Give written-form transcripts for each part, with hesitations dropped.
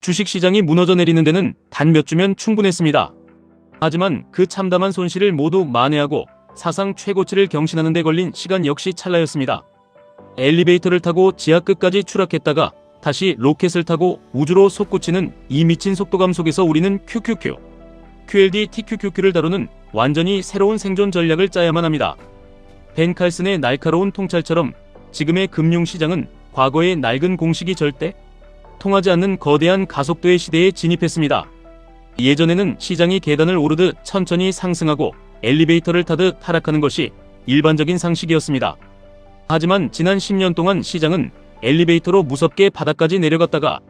주식시장이 무너져 내리는 데는 단 몇 주면 충분했습니다. 하지만 그 참담한 손실을 모두 만회하고 사상 최고치를 경신하는 데 걸린 시간 역시 찰나였습니다. 엘리베이터를 타고 지하 끝까지 추락했다가 다시 로켓을 타고 우주로 솟구치는 이 미친 속도감 속에서 우리는 QLD TQQQ를 다루는 완전히 새로운 생존 전략을 짜야만 합니다. 벤 칼슨의 날카로운 통찰처럼 지금의 금융시장은 과거의 낡은 공식이 절대 통하지 않는 거대한 가속도의 시대에 진입했습니다. 예전에는 시장이 계단을 오르듯 천천히 상승하고 엘리베이터를 타듯 하락하는 것이 일반적인 상식이었습니다. 하지만 지난 10년 동안 시장은 엘리베이터로 무섭게 바닥까지 내려갔다가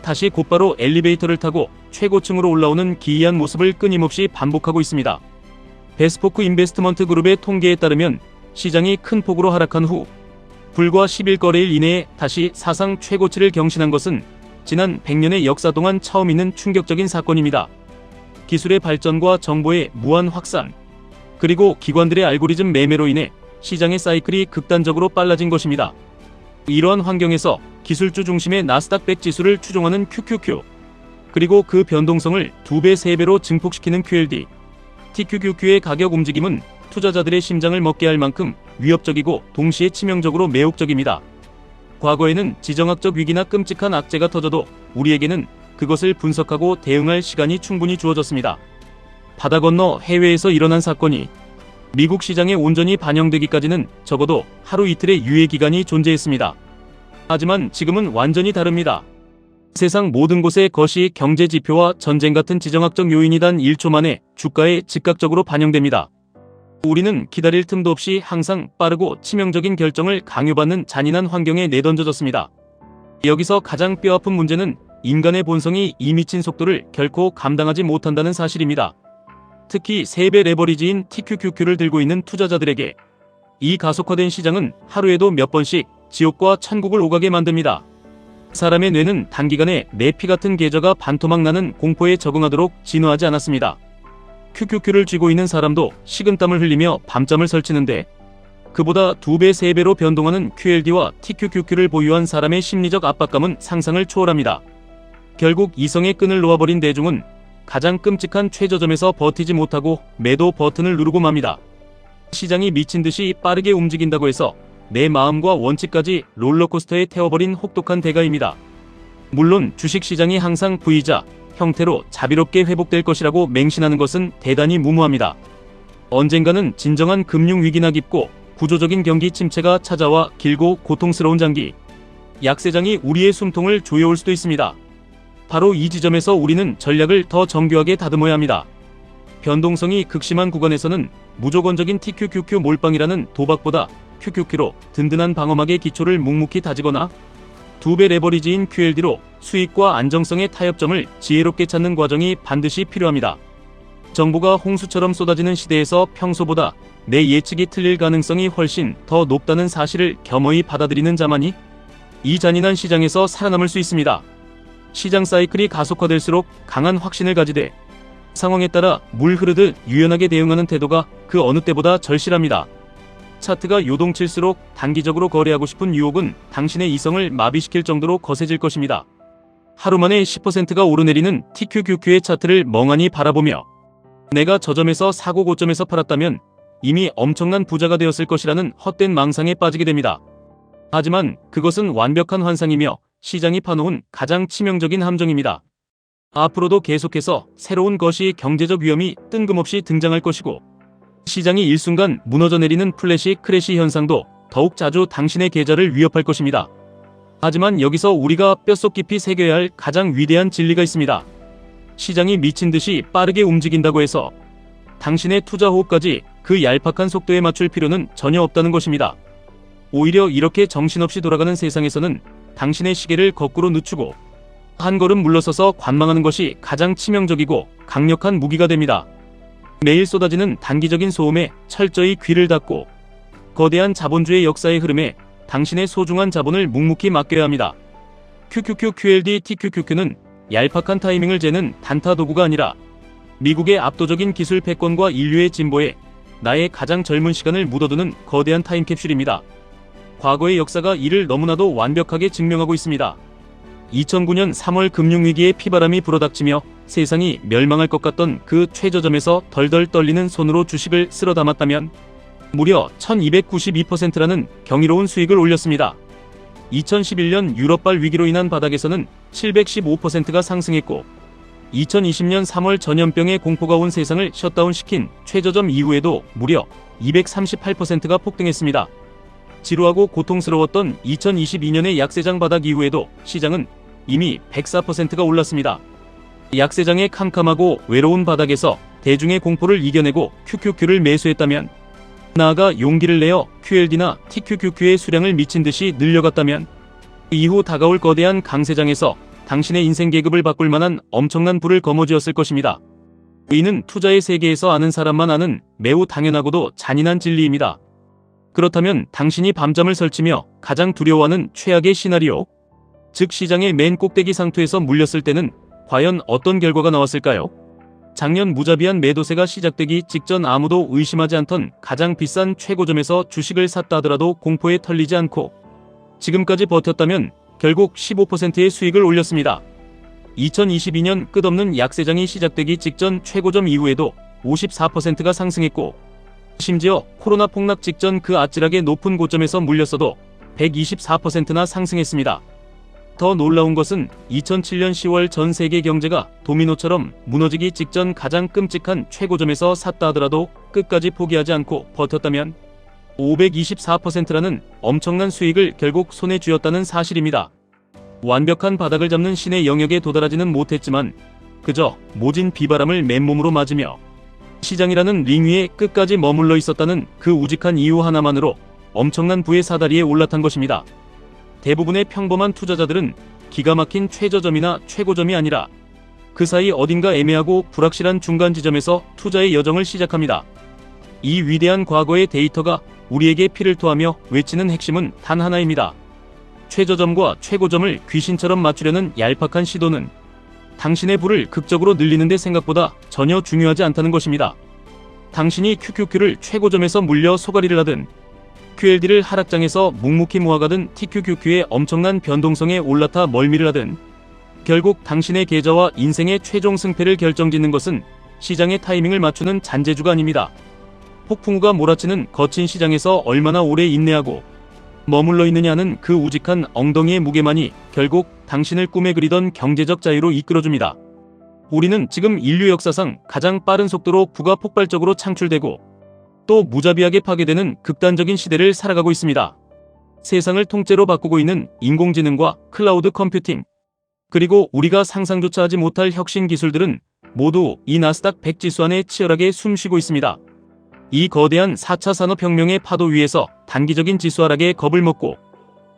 다시 곧바로 엘리베이터를 타고 최고층으로 올라오는 기이한 모습을 끊임없이 반복하고 있습니다. 베스포크 인베스트먼트 그룹의 통계에 따르면 시장이 큰 폭으로 하락한 후 불과 10일 거래일 이내에 다시 사상 최고치를 경신한 것은 지난 100년의 역사 동안 처음 있는 충격적인 사건입니다. 기술의 발전과 정보의 무한 확산, 그리고 기관들의 알고리즘 매매로 인해 시장의 사이클이 극단적으로 빨라진 것입니다. 이러한 환경에서 기술주 중심의 나스닥 100 지수를 추종하는 QQQ, 그리고 그 변동성을 2배, 3배로 증폭시키는 QLD, TQQQ의 가격 움직임은 투자자들의 심장을 먹게 할 만큼 위협적이고 동시에 치명적으로 매혹적입니다. 과거에는 지정학적 위기나 끔찍한 악재가 터져도 우리에게는 그것을 분석하고 대응할 시간이 충분히 주어졌습니다. 바다 건너 해외에서 일어난 사건이 미국 시장에 온전히 반영되기까지는 적어도 하루 이틀의 유예 기간이 존재했습니다. 하지만 지금은 완전히 다릅니다. 세상 모든 곳에 거시 경제 지표와 전쟁 같은 지정학적 요인이 단 1초 만에 주가에 즉각적으로 반영됩니다. 우리는 기다릴 틈도 없이 항상 빠르고 치명적인 결정을 강요받는 잔인한 환경에 내던져졌습니다. 여기서 가장 뼈아픈 문제는 인간의 본성이 이 미친 속도를 결코 감당하지 못한다는 사실입니다. 특히 3배 레버리지인 TQQQ를 들고 있는 투자자들에게 이 가속화된 시장은 하루에도 몇 번씩 지옥과 천국을 오가게 만듭니다. 사람의 뇌는 단기간에 내 피 같은 계좌가 반토막 나는 공포에 적응하도록 진화하지 않았습니다. QQQ를 쥐고 있는 사람도 식은땀을 흘리며 밤잠을 설치는데 그보다 2배, 3배로 변동하는 QLD와 TQQQ를 보유한 사람의 심리적 압박감은 상상을 초월합니다. 결국 이성의 끈을 놓아버린 대중은 가장 끔찍한 최저점에서 버티지 못하고 매도 버튼을 누르고 맙니다. 시장이 미친듯이 빠르게 움직인다고 해서 내 마음과 원칙까지 롤러코스터에 태워버린 혹독한 대가입니다. 물론 주식시장이 항상 V자 형태로 자비롭게 회복될 것이라고 맹신하는 것은 대단히 무모합니다. 언젠가는 진정한 금융위기나 깊고 구조적인 경기 침체가 찾아와 길고 고통스러운 장기 약세장이 우리의 숨통을 조여올 수도 있습니다. 바로 이 지점에서 우리는 전략을 더 정교하게 다듬어야 합니다. 변동성이 극심한 구간에서는 무조건적인 TQQQ 몰빵이라는 도박보다 QQQ로 든든한 방어막의 기초를 묵묵히 다지거나 2배 레버리지인 QLD로 수익과 안정성의 타협점을 지혜롭게 찾는 과정이 반드시 필요합니다. 정보가 홍수처럼 쏟아지는 시대에서 평소보다 내 예측이 틀릴 가능성이 훨씬 더 높다는 사실을 겸허히 받아들이는 자만이 이 잔인한 시장에서 살아남을 수 있습니다. 시장 사이클이 가속화될수록 강한 확신을 가지되 상황에 따라 물 흐르듯 유연하게 대응하는 태도가 그 어느 때보다 절실합니다. 차트가 요동칠수록 단기적으로 거래하고 싶은 유혹은 당신의 이성을 마비시킬 정도로 거세질 것입니다. 하루 만에 10%가 오르내리는 TQQQ의 차트를 멍하니 바라보며 내가 저점에서 사고 고점에서 팔았다면 이미 엄청난 부자가 되었을 것이라는 헛된 망상에 빠지게 됩니다. 하지만 그것은 완벽한 환상이며 시장이 파놓은 가장 치명적인 함정입니다. 앞으로도 계속해서 새로운 거시 경제적 위험이 뜬금없이 등장할 것이고 시장이 일순간 무너져 내리는 플래시 크래시 현상도 더욱 자주 당신의 계좌를 위협할 것입니다. 하지만 여기서 우리가 뼛속 깊이 새겨야 할 가장 위대한 진리가 있습니다. 시장이 미친듯이 빠르게 움직인다고 해서 당신의 투자 호흡까지 그 얄팍한 속도에 맞출 필요는 전혀 없다는 것입니다. 오히려 이렇게 정신없이 돌아가는 세상에서는 당신의 시계를 거꾸로 늦추고 한 걸음 물러서서 관망하는 것이 가장 치명적이고 강력한 무기가 됩니다. 매일 쏟아지는 단기적인 소음에 철저히 귀를 닫고 거대한 자본주의 역사의 흐름에 당신의 소중한 자본을 묵묵히 맡겨야 합니다. QQQ, QLD, TQQQ는 얄팍한 타이밍을 재는 단타 도구가 아니라 미국의 압도적인 기술 패권과 인류의 진보에 나의 가장 젊은 시간을 묻어두는 거대한 타임캡슐입니다. 과거의 역사가 이를 너무나도 완벽하게 증명하고 있습니다. 2009년 3월 금융위기의 피바람이 불어닥치며 세상이 멸망할 것 같던 그 최저점에서 덜덜 떨리는 손으로 주식을 쓸어 담았다면 무려 1292%라는 경이로운 수익을 올렸습니다. 2011년 유럽발 위기로 인한 바닥에서는 715%가 상승했고 2020년 3월 전염병의 공포가 온 세상을 셧다운시킨 최저점 이후에도 무려 238%가 폭등했습니다. 지루하고 고통스러웠던 2022년의 약세장 바닥 이후에도 시장은 이미 104%가 올랐습니다. 약세장의 캄캄하고 외로운 바닥에서 대중의 공포를 이겨내고 QQQ를 매수했다면, 나아가 용기를 내어 QLD나 TQQQ의 수량을 미친 듯이 늘려갔다면 이후 다가올 거대한 강세장에서 당신의 인생 계급을 바꿀 만한 엄청난 부를 거머쥐었을 것입니다. 이는 투자의 세계에서 아는 사람만 아는 매우 당연하고도 잔인한 진리입니다. 그렇다면 당신이 밤잠을 설치며 가장 두려워하는 최악의 시나리오, 즉 시장의 맨 꼭대기 상투에서 물렸을 때는 과연 어떤 결과가 나왔을까요? 작년 무자비한 매도세가 시작되기 직전 아무도 의심하지 않던 가장 비싼 최고점에서 주식을 샀다 하더라도 공포에 털리지 않고 지금까지 버텼다면 결국 15%의 수익을 올렸습니다. 2022년 끝없는 약세장이 시작되기 직전 최고점 이후에도 54%가 상승했고, 심지어 코로나 폭락 직전 그 아찔하게 높은 고점에서 물렸어도 124%나 상승했습니다. 더 놀라운 것은 2007년 10월 전 세계 경제가 도미노처럼 무너지기 직전 가장 끔찍한 최고점에서 샀다 하더라도 끝까지 포기하지 않고 버텼다면 524%라는 엄청난 수익을 결국 손에 쥐었다는 사실입니다. 완벽한 바닥을 잡는 신의 영역에 도달하지는 못했지만 그저 모진 비바람을 맨몸으로 맞으며 시장이라는 링 위에 끝까지 머물러 있었다는 그 우직한 이유 하나만으로 엄청난 부의 사다리에 올라탄 것입니다. 대부분의 평범한 투자자들은 기가 막힌 최저점이나 최고점이 아니라 그 사이 어딘가 애매하고 불확실한 중간 지점에서 투자의 여정을 시작합니다. 이 위대한 과거의 데이터가 우리에게 피를 토하며 외치는 핵심은 단 하나입니다. 최저점과 최고점을 귀신처럼 맞추려는 얄팍한 시도는 당신의 부를 극적으로 늘리는 데 생각보다 전혀 중요하지 않다는 것입니다. 당신이 QQQ를 최고점에서 물려 소가리를 하든 QLD를 하락장에서 묵묵히 모아가든 TQQQ의 엄청난 변동성에 올라타 멀미를 하든 결국 당신의 계좌와 인생의 최종 승패를 결정짓는 것은 시장의 타이밍을 맞추는 잔재주가 아닙니다. 폭풍우가 몰아치는 거친 시장에서 얼마나 오래 인내하고 머물러 있느냐는 그 우직한 엉덩이의 무게만이 결국 당신을 꿈에 그리던 경제적 자유로 이끌어줍니다. 우리는 지금 인류 역사상 가장 빠른 속도로 부가 폭발적으로 창출되고 또 무자비하게 파괴되는 극단적인 시대를 살아가고 있습니다. 세상을 통째로 바꾸고 있는 인공지능과 클라우드 컴퓨팅, 그리고 우리가 상상조차 하지 못할 혁신 기술들은 모두 이 나스닥 100 지수 안에 치열하게 숨쉬고 있습니다. 이 거대한 4차 산업혁명의 파도 위에서 단기적인 지수 하락에 겁을 먹고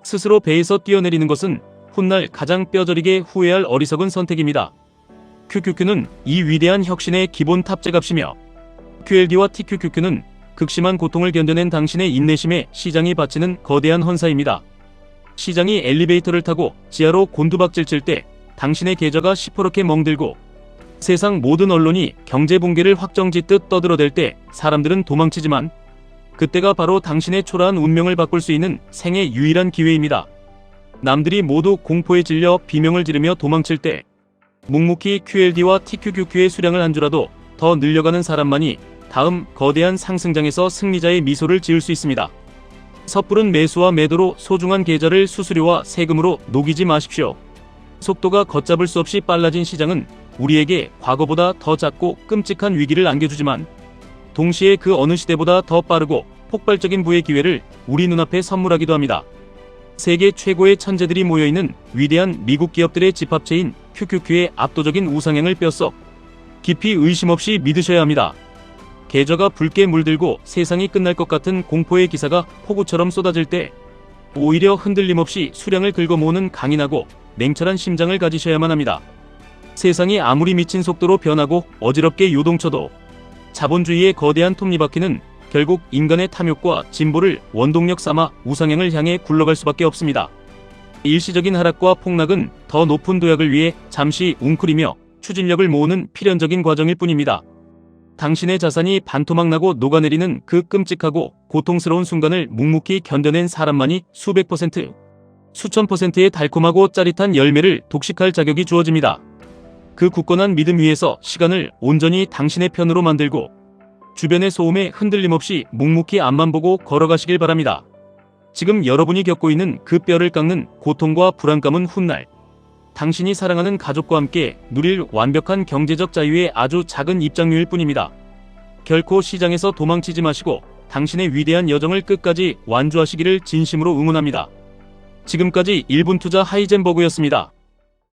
스스로 배에서 뛰어내리는 것은 훗날 가장 뼈저리게 후회할 어리석은 선택입니다. QQQ는 이 위대한 혁신의 기본 탑재값이며 QLD와 TQQQ는 극심한 고통을 견뎌낸 당신의 인내심에 시장이 바치는 거대한 헌사입니다. 시장이 엘리베이터를 타고 지하로 곤두박질 칠 때 당신의 계좌가 시퍼렇게 멍들고 세상 모든 언론이 경제 붕괴를 확정짓듯 떠들어댈 때 사람들은 도망치지만 그때가 바로 당신의 초라한 운명을 바꿀 수 있는 생의 유일한 기회입니다. 남들이 모두 공포에 질려 비명을 지르며 도망칠 때 묵묵히 QLD와 TQQQ의 수량을 한 주라도 더 늘려가는 사람만이 다음 거대한 상승장에서 승리자의 미소를 지을 수 있습니다. 섣부른 매수와 매도로 소중한 계좌를 수수료와 세금으로 녹이지 마십시오. 속도가 걷잡을 수 없이 빨라진 시장은 우리에게 과거보다 더 작고 끔찍한 위기를 안겨주지만 동시에 그 어느 시대보다 더 빠르고 폭발적인 부의 기회를 우리 눈앞에 선물하기도 합니다. 세계 최고의 천재들이 모여있는 위대한 미국 기업들의 집합체인 QQQ의 압도적인 우상향을 뼛속 깊이 의심 없이 믿으셔야 합니다. 계좌가 붉게 물들고 세상이 끝날 것 같은 공포의 기사가 폭우처럼 쏟아질 때 오히려 흔들림 없이 수량을 긁어모으는 강인하고 냉철한 심장을 가지셔야만 합니다. 세상이 아무리 미친 속도로 변하고 어지럽게 요동쳐도 자본주의의 거대한 톱니바퀴는 결국 인간의 탐욕과 진보를 원동력 삼아 우상향을 향해 굴러갈 수밖에 없습니다. 일시적인 하락과 폭락은 더 높은 도약을 위해 잠시 웅크리며 추진력을 모으는 필연적인 과정일 뿐입니다. 당신의 자산이 반토막 나고 녹아내리는 그 끔찍하고 고통스러운 순간을 묵묵히 견뎌낸 사람만이 수백 %, 수천 %의 달콤하고 짜릿한 열매를 독식할 자격이 주어집니다. 그 굳건한 믿음 위에서 시간을 온전히 당신의 편으로 만들고 주변의 소음에 흔들림 없이 묵묵히 앞만 보고 걸어가시길 바랍니다. 지금 여러분이 겪고 있는 그 뼈를 깎는 고통과 불안감은 훗날 당신이 사랑하는 가족과 함께 누릴 완벽한 경제적 자유의 아주 작은 입장료일 뿐입니다. 결코 시장에서 도망치지 마시고 당신의 위대한 여정을 끝까지 완주하시기를 진심으로 응원합니다. 지금까지 1분 투자 하이젠버그였습니다.